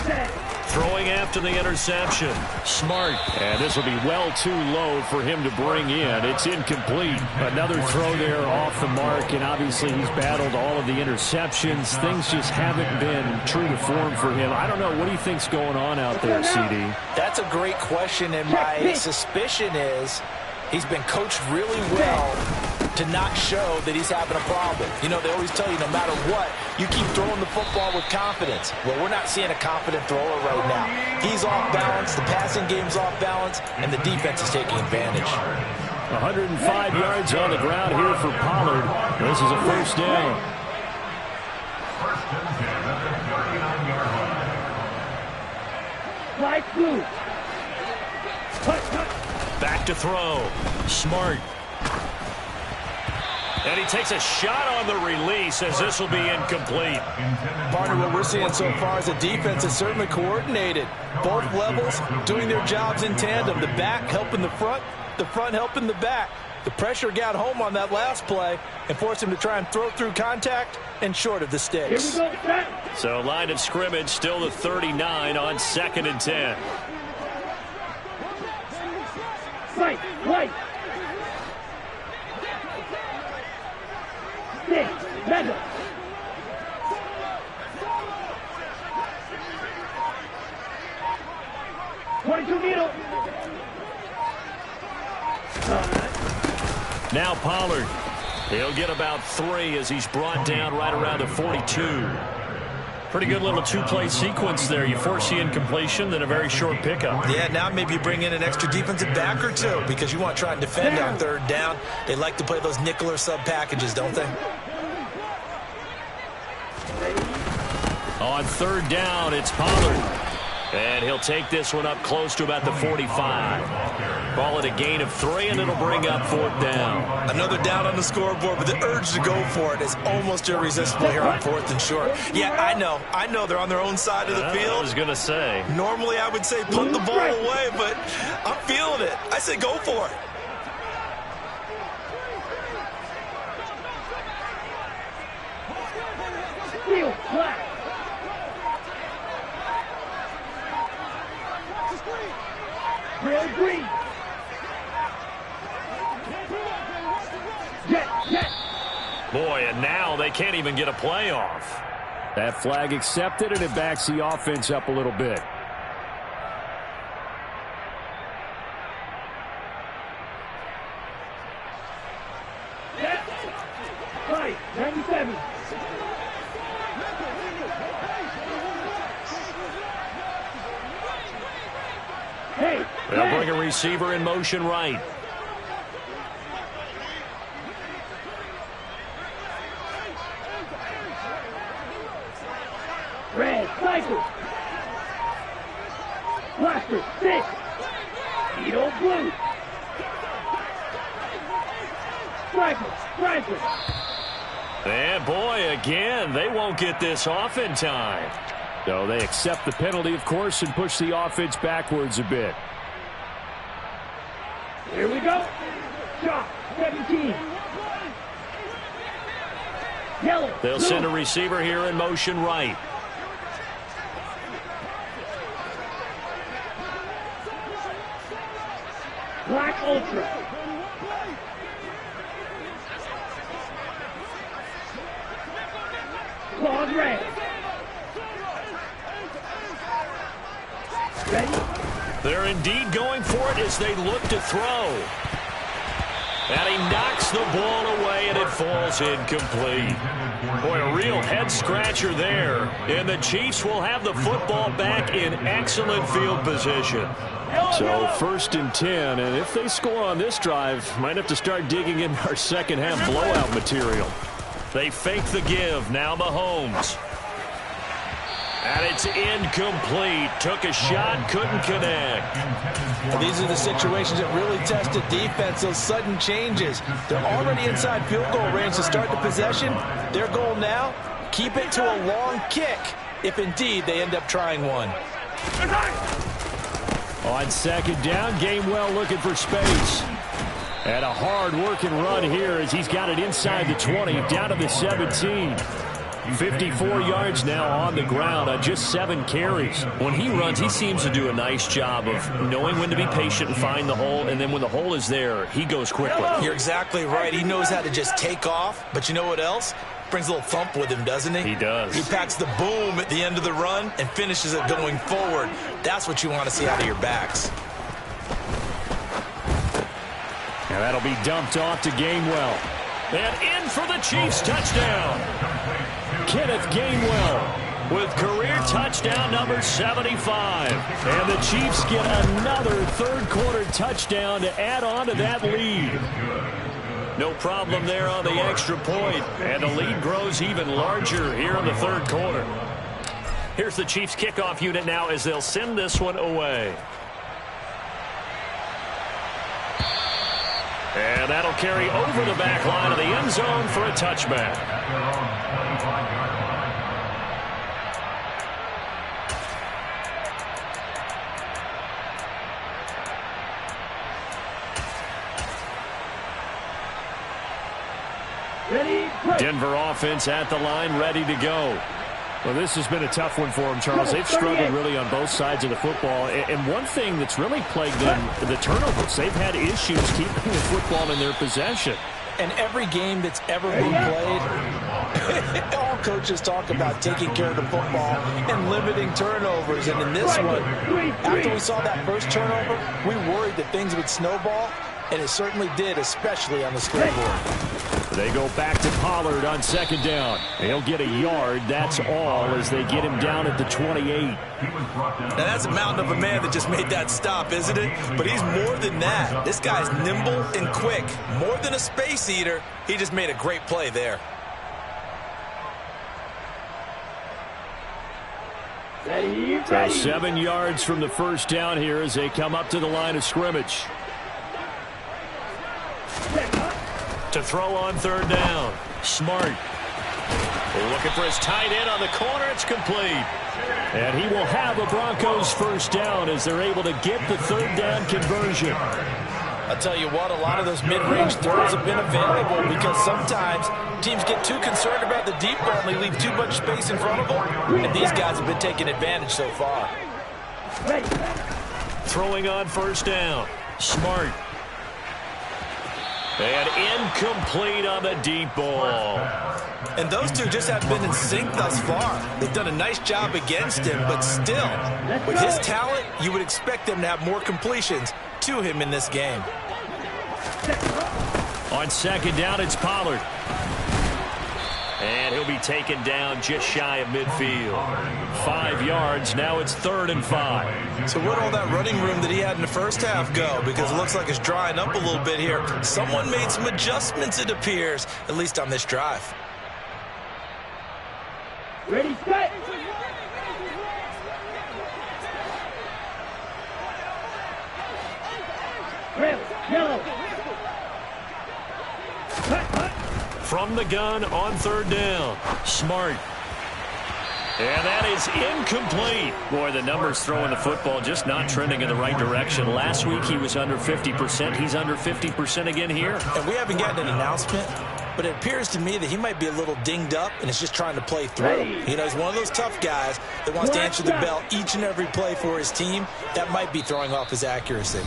Set.
Throwing after the interception. Smart. And this will be well too low for him to bring in. It's incomplete. Another throw there off the mark, and obviously he's battled all of the interceptions. Things just haven't been true to form for him. I don't know. What do you think's going on out there, CD?
That's a great question, and my suspicion is he's been coached really well to not show that he's having a problem. You know, they always tell you no matter what, you keep throwing the football with confidence. Well, we're not seeing a confident thrower right now. He's off balance, the passing game's off balance, and the defense is taking advantage.
105 yards on the ground here for Pollard. This is a first down.
First and 10 at the 39-yard line.
Light blue. Hut, hut.
Back to throw. Smart. And he takes a shot on the release as this will be incomplete.
Partner, what we're seeing so far is the defense is certainly coordinated. Both levels doing their jobs in tandem. The back helping the front helping the back. The pressure got home on that last play and forced him to try and throw through contact and short of the sticks.
Here we go, set.
So line of scrimmage still the 39 on 2nd and 10.
Right, right. Six, mega. Needle.
Now Pollard. He'll get about 3 as he's brought down right around the 42. Pretty good little two-play sequence there. You force the incompletion, then a very short pickup.
Yeah, now maybe you bring in an extra defensive back or two because you want to try and defend on 3rd down. They like to play those nickel or sub packages, don't they?
On 3rd down, it's Pollard. And he'll take this one up close to about the 45. Call it a gain of 3, and it'll bring up 4th down.
Another down on the scoreboard, but the urge to go for it is almost irresistible here on 4th and short. Yeah, I know they're on their own side of the field.
I was going to say.
Normally I would say put the ball away, but I'm feeling it. I say go for it.
Field flat. Real green. Jet.
Boy, and now they can't even get a play off. That flag accepted, and it backs the offense up a little bit.
Jet. Right, 97. Hey,
They'll bring a receiver in motion right.
red, cycle. Blaster, 6. Needle, blue. Striker.
And boy, again, they won't get this off in time. So they accept the penalty, of course, and push the offense backwards a bit.
Here we go. Shot, 17. Yellow.
They'll send a receiver here in motion right.
Black Ultra. Claws red. Ready?
They're indeed going for it as they look to throw. And he knocks the ball away, and it falls incomplete. Boy, a real head-scratcher there. And the Chiefs will have the football back in excellent field position. So 1st and 10, and if they score on this drive, might have to start digging in our second-half blowout material. They fake the give. Now Mahomes. And it's incomplete. Took a shot, couldn't connect.
Well, these are the situations that really test the defense, those sudden changes. They're already inside field goal range to start the possession. Their goal now, keep it to a long kick, if indeed they end up trying one.
On 2nd down, Gainwell looking for space. And a hard-working run here as he's got it inside the 20, down to the 17. 54 yards now on the ground on just 7 carries. When he runs, he seems to do a nice job of knowing when to be patient and find the hole, and then when the hole is there, he goes quickly.
You're exactly right. He knows how to just take off, but you know what else? Brings a little thump with him, doesn't he?
He does.
He packs the boom at the end of the run and finishes it going forward. That's what you want to see out of your backs.
And that'll be dumped off to Gainwell. And in for the Chiefs touchdown. Kenneth Gainwell with career touchdown number 75. And the Chiefs get another 3rd quarter touchdown to add on to that lead. No problem there on the extra point. And the lead grows even larger here in the 3rd quarter. Here's the Chiefs kickoff unit now as they'll send this one away. And that'll carry over the back line of the end zone for a touchback. Denver offense at the line, ready to go.
Well, this has been a tough one for them, Charles. They've struggled really on both sides of the football. And one thing that's really plagued them, the turnovers. They've had issues keeping the football in their possession.
And every game that's ever been played, all coaches talk about taking care of the football and limiting turnovers. And in this one, after we saw that first turnover, we worried that things would snowball, and it certainly did, especially on the scoreboard.
They go back to Pollard on second down. He'll get a yard, that's all, as they get him down at the 28.
Now that's a mountain of a man that just made that stop, isn't it? But he's more than that. This guy's nimble and quick. More than a space eater, he just made a great play there.
So 7 yards from the first down here as they come up to the line of scrimmage. To throw on third down. Smart. Looking for his tight end on the corner. It's complete. And he will have a Broncos first down as they're able to get the third down conversion.
I'll tell you what, a lot of those mid-range throws have been available because sometimes teams get too concerned about the deep ball and they leave too much space in front of them. And these guys have been taking advantage so far.
Throwing on first down. Smart. And incomplete on the deep ball.
And those two just have been in sync thus far. They've done a nice job against him, but still, with his talent, you would expect them to have more completions to him in this game.
On second down, it's Pollard. And he'll be taken down just shy of midfield. 5 yards. Now it's 3rd and 5.
So where'd all that running room that he had in the first half go? Because it looks like it's drying up a little bit here. Someone made some adjustments, it appears, at least on this drive.
Ready, set. Red, yellow.
From the gun on third down. Smart. And that is incomplete. Boy, the numbers throwing the football just not trending in the right direction. Last week he was under 50%. He's under 50% again here.
And we haven't gotten an announcement, but it appears to me that he might be a little dinged up and is just trying to play through. You know, he's one of those tough guys that wants to answer the bell each and every play for his team. That might be throwing off his accuracy.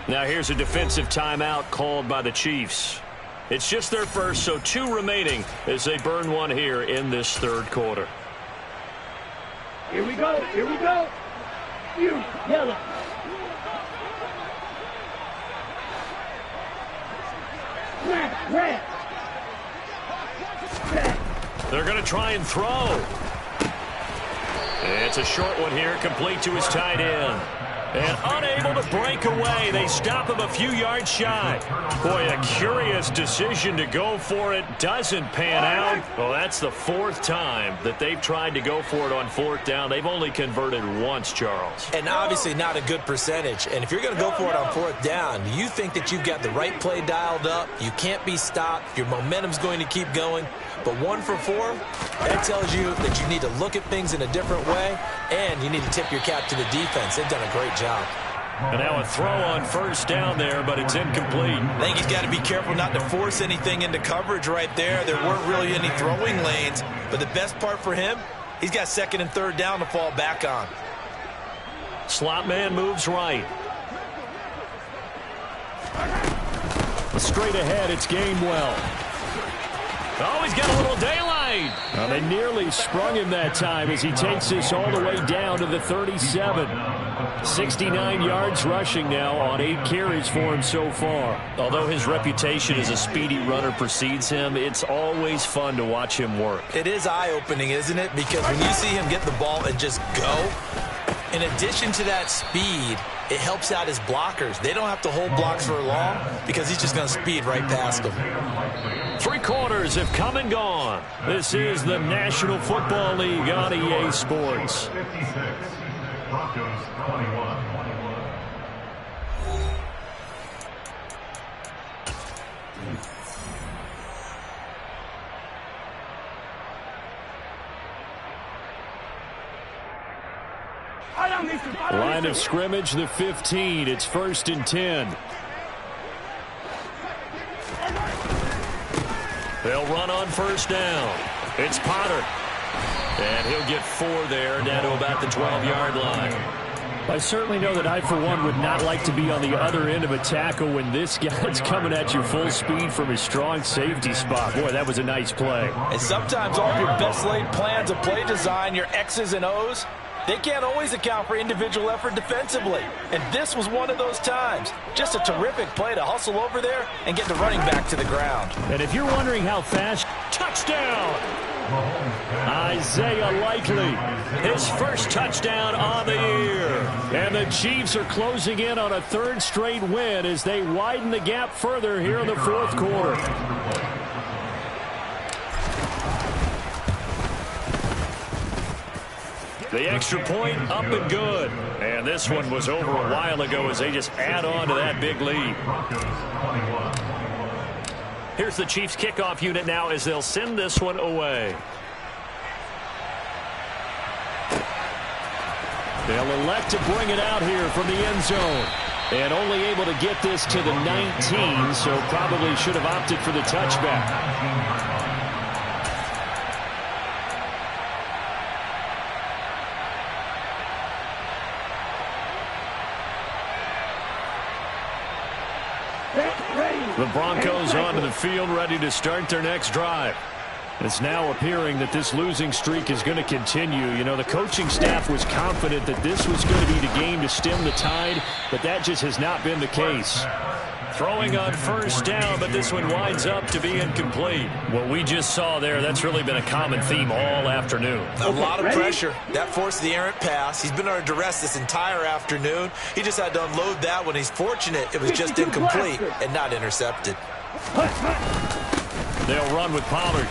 Now here's a defensive timeout called by the Chiefs. It's just their first, so 2 remaining as they burn one here in this third quarter.
Here we go, here we go. You, yellow. Black, red.
They're going to try and throw. It's a short one here, complete to his tight end. And unable to break away. They stop him a few yards shy. Boy, a curious decision to go for it. Doesn't pan out. Well, that's the 4th time that they've tried to go for it on 4th down. They've only converted once, Charles.
And obviously not a good percentage. And if you're going to go for it on 4th down, you think that you've got the right play dialed up. You can't be stopped. Your momentum's going to keep going. But 1 for 4, that tells you that you need to look at things in a different way, and you need to tip your cap to the defense. They've done a great job.
And now a throw on first down there, but it's incomplete.
I think he's got to be careful not to force anything into coverage right there. There weren't really any throwing lanes, but the best part for him, he's got 2nd and 3rd down to fall back on.
Slot man moves right. Straight ahead, it's Gainwell. Oh, he's got a little daylight. Well, they nearly sprung him that time as he takes this all the way down to the 37. 69 yards rushing now on 8 carries for him so far. Although his reputation as a speedy runner precedes him, it's always fun to watch him work.
It is eye-opening, isn't it? Because when you see him get the ball and just go, in addition to that speed, it helps out his blockers. They don't have to hold blocks for long because he's just going to speed right past them.
3 quarters have come and gone. This is the National Football League on EA Sports.
56, Broncos 21.
Line of scrimmage, the 15. It's 1st and 10.
They'll run on 1st down. It's Potter. And he'll get 4 there, down to about the 12-yard line.
I certainly know that I, for one, would not like to be on the other end of a tackle when this guy's coming at you full speed from his strong safety spot. Boy, that was a nice play.
And sometimes all of your best laid plans of play design, your X's and O's, they can't always account for individual effort defensively. And this was one of those times. Just a terrific play to hustle over there and get the running back to the ground.
And if you're wondering how fast...
Touchdown!
Isaiah Likely,
his first touchdown on the year.
And the Chiefs are closing in on a 3rd straight win as they widen the gap further here in the 4th quarter.
The extra point up and good. And this one was over a while ago as they just add on to that big lead. Here's the Chiefs kickoff unit now as they'll send this one away.
They'll elect to bring it out here from the end zone. And only able to get this to the 19, so probably should have opted for the touchback.
The Broncos onto the field, ready to start their next drive.
It's now appearing that this losing streak is going to continue. You know, the coaching staff was confident that this was going to be the game to stem the tide, but that just has not been the case.
Throwing on 1st down, but this one winds up to be incomplete. What we just saw there, that's really been a common theme all afternoon.
A lot of pressure. That forced the errant pass. He's been under duress this entire afternoon. He just had to unload that one. He's fortunate it was just incomplete and not intercepted.
They'll run with Pollard.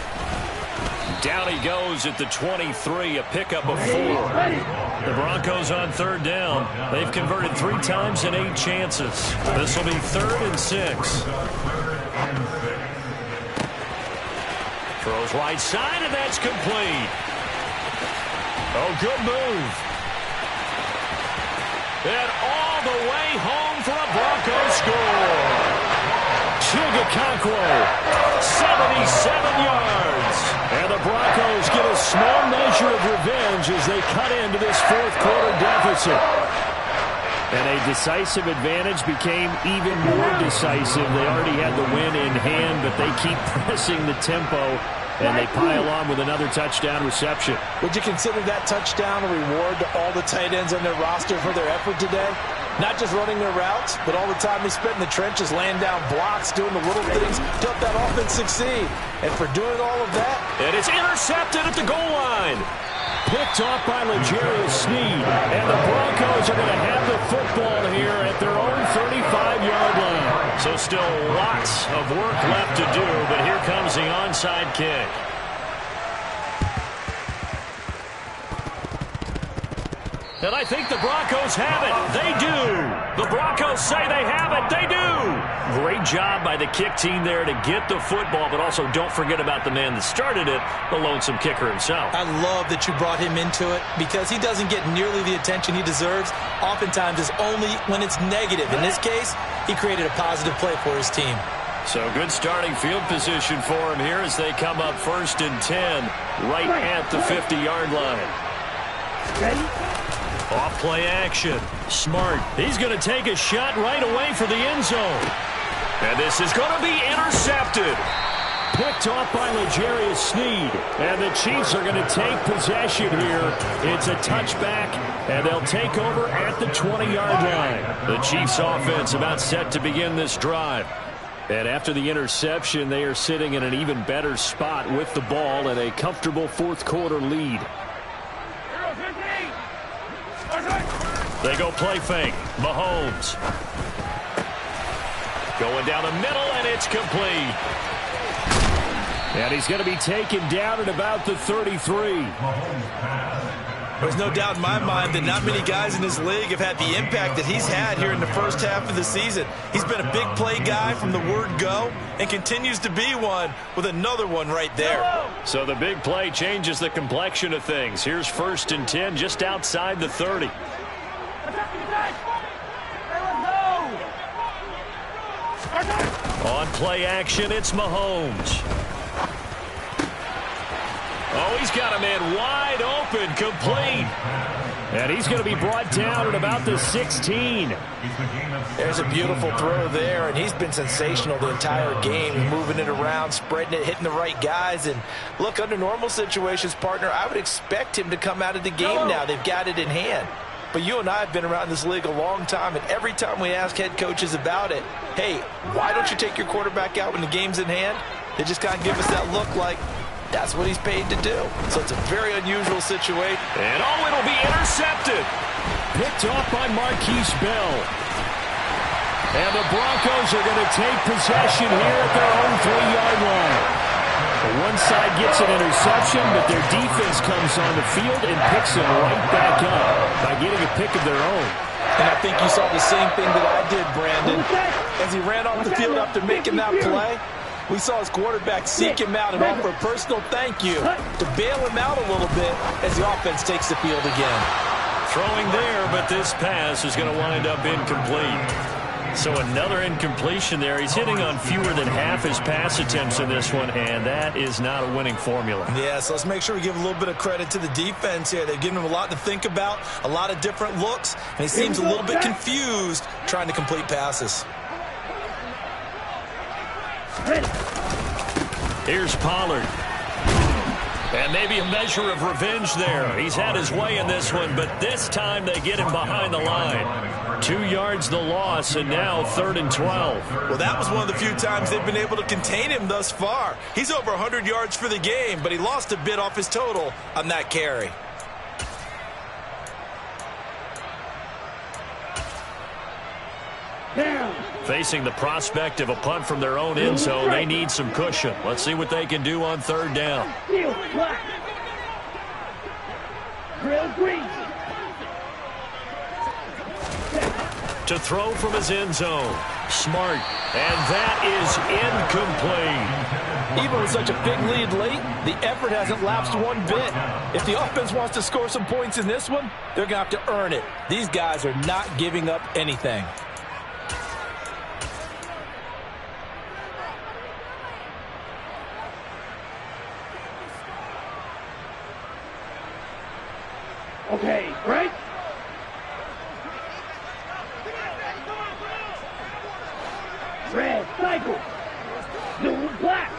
Down he goes at the 23, a pickup of 4. The Broncos on 3rd down. They've converted 3 times in 8 chances. This will be 3rd and 6. Throws right side, and that's complete. Oh, good move. And all the way home for a Broncos score.
Chigakonkwo,
77 yards.
And the Broncos get a small measure of revenge as they cut into this 4th quarter deficit. And a decisive advantage became even more decisive. They already had the win in hand, but they keep pressing the tempo, and they pile on with another touchdown reception.
Would you consider that touchdown a reward to all the tight ends on their roster for their effort today? Not just running their routes, but all the time they spent in the trenches laying down blocks, doing the little things to help that offense succeed. And for doing all of that,
it is intercepted at the goal line.
Picked off by L'Jarius Sneed. And the Broncos are going to have the football here at their own 35-yard line.
So still lots of work left to do, but here comes the onside kick. And I think the Broncos have it. They do. The Broncos say they have it. They do. Great job by the kick team there to get the football, but also don't forget about the man that started it, the lonesome kicker himself.
I love that you brought him into it because he doesn't get nearly the attention he deserves. Oftentimes it's only when it's negative. In this case, he created a positive play for his team.
So good starting field position for him here as they come up 1st and 10 right at the 50-yard line. Off play action. Smart. He's going to take a shot right away for the end zone. And this is going to be intercepted.
Picked off by L'Jarius Sneed. And the Chiefs are going to take possession here. It's a touchback, and they'll take over at the 20-yard line.
The Chiefs offense about set to begin this drive.
And after the interception, they are sitting in an even better spot with the ball and a comfortable 4th quarter lead.
They go play fake. Mahomes. Going down the middle, and it's complete.
And he's going to be taken down at about the 33.
There's no doubt in my mind that not many guys in this league have had the impact that he's had here in the first half of the season. He's been a big play guy from the word go and continues to be one with another one right there.
So the big play changes the complexion of things. Here's 1st and 10 just outside the 30. On play action, it's Mahomes. Oh, he's got a man wide open, complete. And he's going to be brought down at about the 16.
There's a beautiful throw there, and he's been sensational the entire game, moving it around, spreading it, hitting the right guys. And look, under normal situations, partner, I would expect him to come out of the game now. They've got it in hand. But you and I have been around this league a long time, and every time we ask head coaches about it, hey, why don't you take your quarterback out when the game's in hand? They just kind of give us that look like, that's what he's paid to do. So it's a very unusual situation.
And oh, it'll be intercepted. Picked off by Marquise Bell. And the Broncos are going to take possession here at their own 3-yard line. One side gets an interception, but their defense comes on the field and picks them right back up by getting a pick of their own.
And I think you saw the same thing that I did, Brandon. As he ran off the field after making that play, we saw his quarterback seek him out and offer a personal thank you to bail him out a little bit as the offense takes the field again.
Throwing there, but this pass is going to wind up incomplete. So another incompletion there. He's hitting on fewer than half his pass attempts in this one, and that is not a winning formula.
Yeah, so let's make sure we give a little bit of credit to the defense here. They've given him a lot to think about, a lot of different looks, and he seems a little bit confused trying to complete passes.
Here's Pollard. And maybe a measure of revenge there. He's had his way in this one, but this time they get him behind the line. 2 yards the loss, and now 3rd and 12.
Well, that was one of the few times they've been able to contain him thus far. He's over 100 yards for the game, but he lost a bit off his total on that carry.
Facing the prospect of a punt from their own end zone, they need some cushion. Let's see what they can do on 3rd down. To throw from his end zone. Smart. And that is incomplete.
Even with such a big lead late, the effort hasn't lapsed one bit. If the offense wants to score some points in this one, they're going to have to earn it. These guys are not giving up anything.
Okay, right? Red, cycle. Blue, black.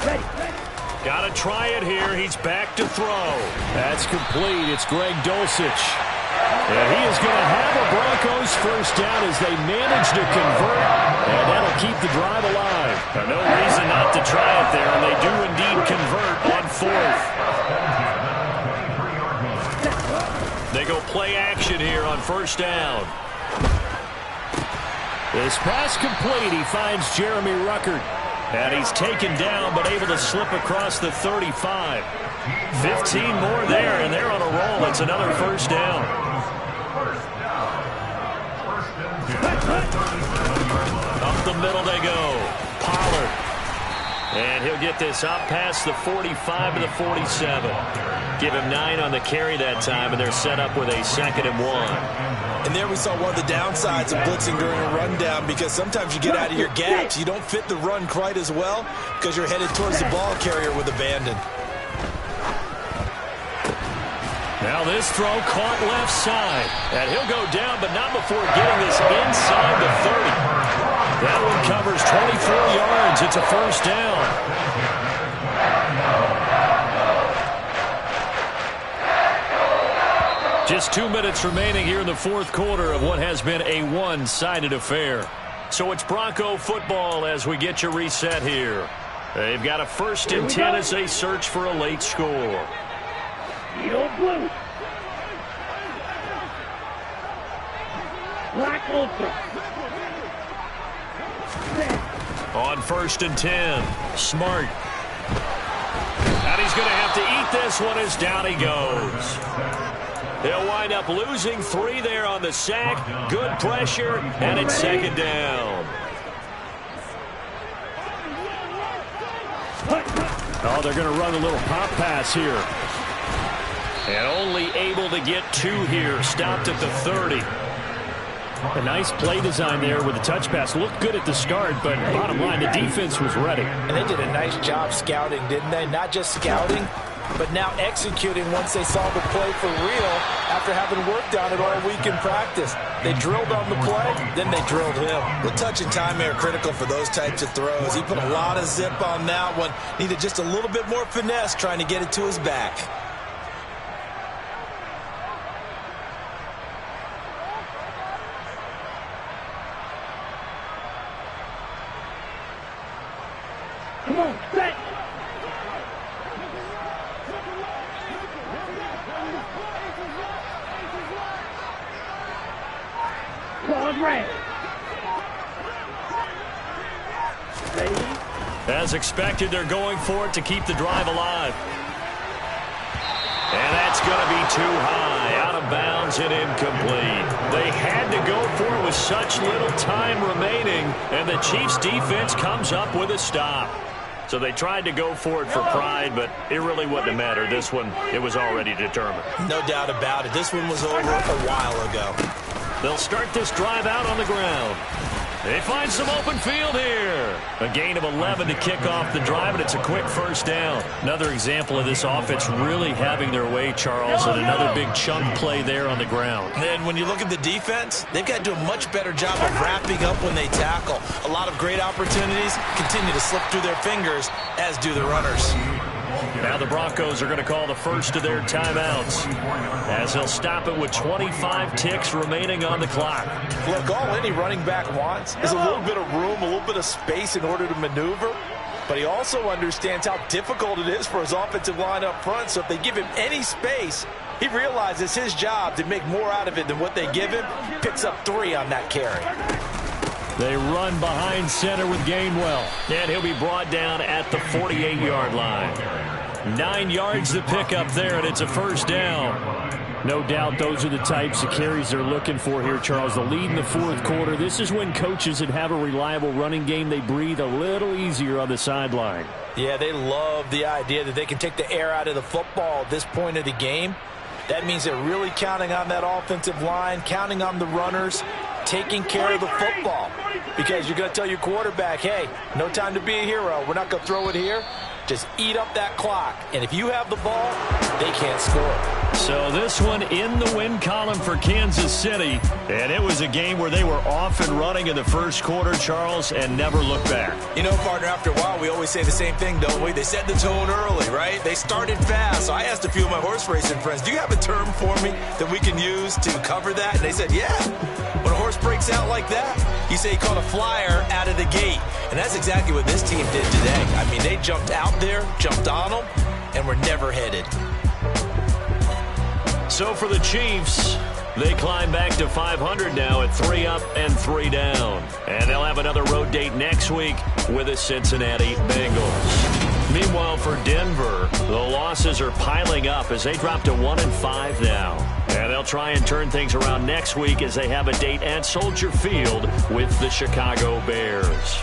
Ready.
Got to try it here. He's back to throw. That's complete. It's Greg Dulcich. And he is going to have a Broncos first down as they manage to convert, and that'll keep the drive alive. No reason not to try it there, and they do indeed convert on 4th. They go play action here on 1st down. This pass complete. He finds Jeremy Ruckert. And he's taken down, but able to slip across the 35. 15 more there, and they're on a roll. It's another 1st down. Up the middle they go. Pollard. And he'll get this up past the 45 to the 47. Give him 9 on the carry that time, and they're set up with a 2nd and 1.
And there we saw one of the downsides of blitzing during a rundown, because sometimes you get out of your gaps. You don't fit the run quite as well because you're headed towards the ball carrier with abandon.
Now this throw caught left side. And he'll go down, but not before getting this inside the 30. That one covers 24 yards. It's a 1st down. Just 2 minutes remaining here in the 4th quarter of what has been a one-sided affair. So it's Bronco football as we get you reset here. They've got a 1st and 10 as they search for a late score.
Yellow, blue. Black ultra.
On 1st and 10, Smart. And he's going to have to eat this one as down he goes. They'll wind up losing 3 there on the sack. Good pressure, and it's 2nd down. Oh, they're going to run a little pop pass here. And only able to get 2 here. Stopped at the 30.
A nice play design there with the touch pass. Looked good at the start, but bottom line, the defense was ready.
And they did a nice job scouting, didn't they? Not just scouting, but now executing once they saw the play for real after having worked on it all week in practice. They drilled on the play, then they drilled him.
The touch and timing are critical for those types of throws. He put a lot of zip on that one. Needed just a little bit more finesse trying to get it to his back.
Come on, set. Ball red.
As expected, they're going for it to keep the drive alive. And that's going to be too high. Out of bounds and incomplete. They had to go for it with such little time remaining, and the Chiefs' defense comes up with a stop. So they tried to go for it for pride, but it really wouldn't have mattered. This one, it was already determined.
No doubt about it. This one was over a while ago.
They'll start this drive out on the ground. They find some open field here. A gain of 11 to kick off the drive, and it's a quick first down. Another example of this offense really having their way, Charles, and another big chunk play there on the ground.
And when you look at the defense, they've got to do a much better job of wrapping up when they tackle. A lot of great opportunities continue to slip through their fingers, as do the runners.
Now the Broncos are going to call the first of their timeouts, as they'll stop it with 25 ticks remaining on the clock.
Look, all any running back wants is a little bit of room, a little bit of space in order to maneuver. But he also understands how difficult it is for his offensive line up front. So if they give him any space, he realizes his job to make more out of it than what they give him. Picks up 3 on that carry.
They run behind center with Gainwell.
And he'll be brought down at the 48-yard line. 9 yards to pick up there, and it's a first down.
No doubt those are the types of carries they're looking for here, Charles. The lead in the fourth quarter. This is when coaches that have a reliable running game, they breathe a little easier on the sideline.
Yeah, they love the idea that they can take the air out of the football at this point of the game. That means they're really counting on that offensive line, counting on the runners, taking care of the football. Because you're going to tell your quarterback, hey, no time to be a hero. We're not going to throw it here. Just eat up that clock. And if you have the ball, they can't score.
So this one in the win column for Kansas City. And it was a game where they were off and running in the first quarter, Charles, and never looked back.
You know, partner, after a while, we always say the same thing, don't we? They set the tone early, right? They started fast. So I asked a few of my horse racing friends, do you have a term for me that we can use to cover that? And they said, yeah. When a horse breaks out like that, you say he caught a flyer out of the gate. And that's exactly what this team did today. I mean, they jumped out there, jumped on them, and were never headed.
So for the Chiefs, they climb back to 500 now at 3 up and 3 down. And they'll have another road date next week with the Cincinnati Bengals. Meanwhile, for Denver, the losses are piling up as they drop to 1-5 now. And they'll try and turn things around next week as they have a date at Soldier Field with the Chicago Bears.